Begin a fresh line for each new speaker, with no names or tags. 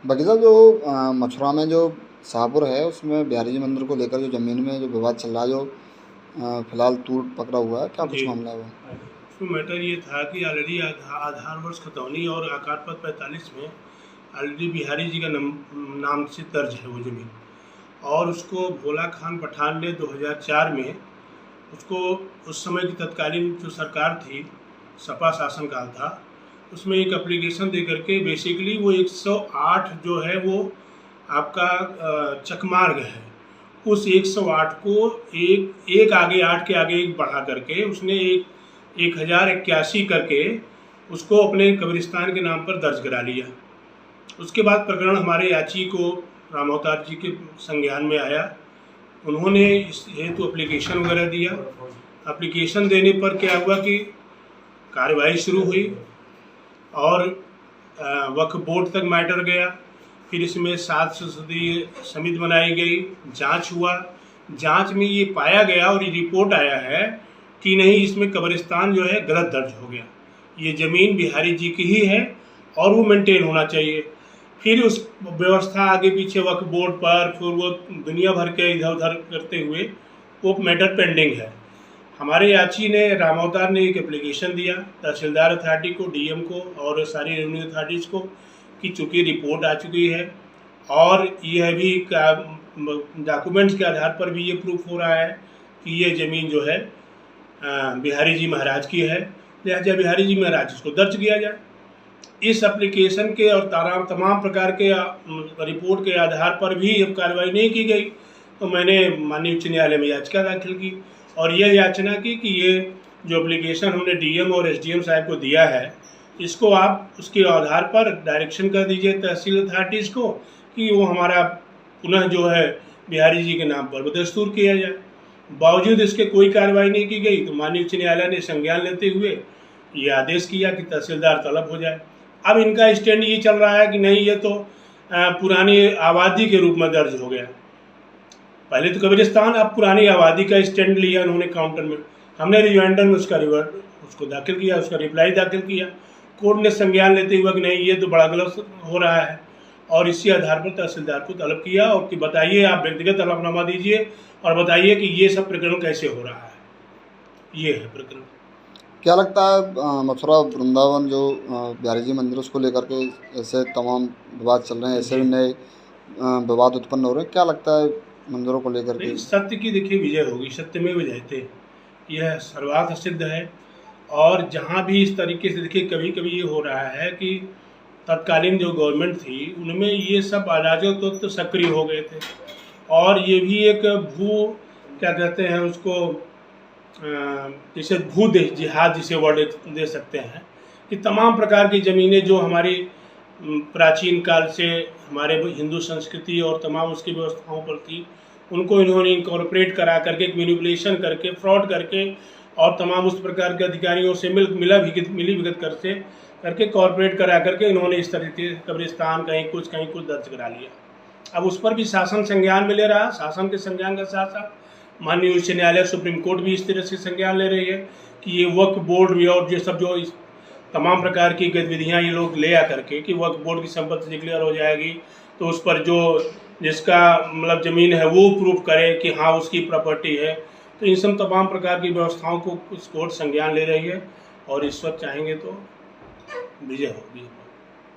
बाकी साहब जो मथुरा में जो शाहपुर है उसमें बिहारी जी मंदिर को लेकर जो ज़मीन में जो विवाद चल रहा है, जो फिलहाल टूट पकड़ा हुआ है, क्या कुछ
जी,
मामला है वो?
उसमें मैटर ये था कि ऑलरेडी आधार वर्ष खतौनी और आकार पत्र 45 में ऑलरेडी बिहारी जी का नाम से दर्ज है वो ज़मीन। और उसको भोला खान पठान ने 2004 में उसको, उस समय की तत्कालीन जो सरकार थी, सपा शासनकाल था, उसमें एक एप्लीकेशन दे करके बेसिकली वो 108 जो है वो आपका चकमार्ग है, उस 108 को एक एक आगे 8 के आगे एक बढ़ा करके उसने 1081 करके उसको अपने कब्रिस्तान के नाम पर दर्ज करा लिया। उसके बाद प्रकरण हमारे याची को राम अवतार जी के संज्ञान में आया। उन्होंने इस हेतु एप्लीकेशन वगैरह दिया। एप्लीकेशन देने पर क्या हुआ कि कार्रवाई शुरू हुई और वक्फ बोर्ड तक मैटर गया। फिर इसमें 7 सदस्यीय समिति बनाई गई, जांच हुआ। जांच में ये पाया गया और ये रिपोर्ट आया है कि नहीं, इसमें कब्रिस्तान जो है गलत दर्ज हो गया, ये ज़मीन बिहारी जी की ही है और वो मेंटेन होना चाहिए। फिर उस व्यवस्था आगे पीछे वक्फ बोर्ड पर, फिर वो दुनिया भर के इधर उधर करते हुए वो मैटर पेंडिंग है। हमारे याची ने, राम अवतार ने एक एप्लीकेशन दिया तहसीलदार अथॉरिटी को, डीएम को और सारी रेवेन्यू अथॉरिटीज़ को कि चूँकि रिपोर्ट आ चुकी है और यह भी डॉक्यूमेंट्स के आधार पर भी ये प्रूफ हो रहा है कि ये ज़मीन जो है बिहारी जी महाराज की है, लिहाजा बिहारी जी महाराज इसको दर्ज किया जाए। इस एप्लीकेशन के और तमाम प्रकार के रिपोर्ट के आधार पर भी अब कार्रवाई नहीं की गई, तो मैंने माननीय उच्च न्यायालय में याचिका दाखिल की और यह याचना की कि ये जो एप्लीकेशन हमने डीएम और एसडीएम साहब को दिया है, इसको आप उसके आधार पर डायरेक्शन कर दीजिए तहसील अथॉरिटीज़ को कि वो हमारा पुनः जो है बिहारी जी के नाम पर बदस्तूर किया जाए। बावजूद इसके कोई कार्रवाई नहीं की गई, तो माननीय उच्च न्यायालय ने संज्ञान लेते हुए ये आदेश किया कि तहसीलदार तलब हो जाए। अब इनका स्टैंड ये चल रहा है कि नहीं, ये तो पुरानी आबादी के रूप में दर्ज हो गया। पहले तो कब्रिस्तान, अब पुरानी आबादी का स्टैंड लिया उन्होंने काउंटर में। हमने रिमाइंडर में उसको दाखिल किया, उसका रिप्लाई दाखिल किया। कोर्ट ने संज्ञान लेते हुए कि नहीं, ये तो बड़ा गलत हो रहा है और इसी आधार पर तहसीलदार को तलब किया और कि बताइए, आप व्यक्तिगत तलबनामा दीजिए और बताइए कि ये सब प्रकरण कैसे हो रहा है। ये है प्रकरण।
क्या लगता है मथुरा वृंदावन जो बिहारी जी मंदिर उसको लेकर के ऐसे तमाम विवाद चल रहे हैं, ऐसे भी नए विवाद उत्पन्न हो रहे हैं, क्या लगता है मंदिरों को लेकर के?
सत्य की देखिए विजय होगी, सत्यमेव जयते, यह सर्वार्थ सिद्ध है। और जहाँ भी इस तरीके से देखिए कभी कभी ये हो रहा है कि तत्कालीन जो गवर्नमेंट थी उनमें ये सब अराजक तो सक्रिय हो गए थे और ये भी एक क्या कहते हैं उसको, जैसे भू जिहाद जिसे वर्ड दे सकते हैं कि तमाम प्रकार की ज़मीनें जो हमारी प्राचीन काल से हमारे हिंदू संस्कृति और तमाम उसकी व्यवस्थाओं पर थी, उनको इन्होंने इनकॉर्पोरेट करा करके, मैनिपुलेशन करके, फ्रॉड करके और तमाम उस प्रकार के अधिकारियों से मिली भगत करके कॉर्पोरेट करा करके इन्होंने इस तरीके से कब्रिस्तान कहीं कुछ दर्ज करा लिया। अब उस पर भी शासन संज्ञान में ले रहा है। शासन के संज्ञान के साथ साथ माननीय उच्च न्यायालय, सुप्रीम कोर्ट भी इस तरह से संज्ञान ले रही है कि ये वक्फ बोर्ड भी और ये सब जो तमाम प्रकार की गतिविधियाँ ये लोग ले आ करके कि वक्फ बोर्ड की संपत्ति डिक्लेयर हो जाएगी, तो उस पर जो जिसका मतलब ज़मीन है वो प्रूफ करे कि हाँ उसकी प्रॉपर्टी है। तो इन सब तमाम प्रकार की व्यवस्थाओं को कुछ कोर्ट संज्ञान ले रही है और इस वक्त चाहेंगे तो विजय होगी।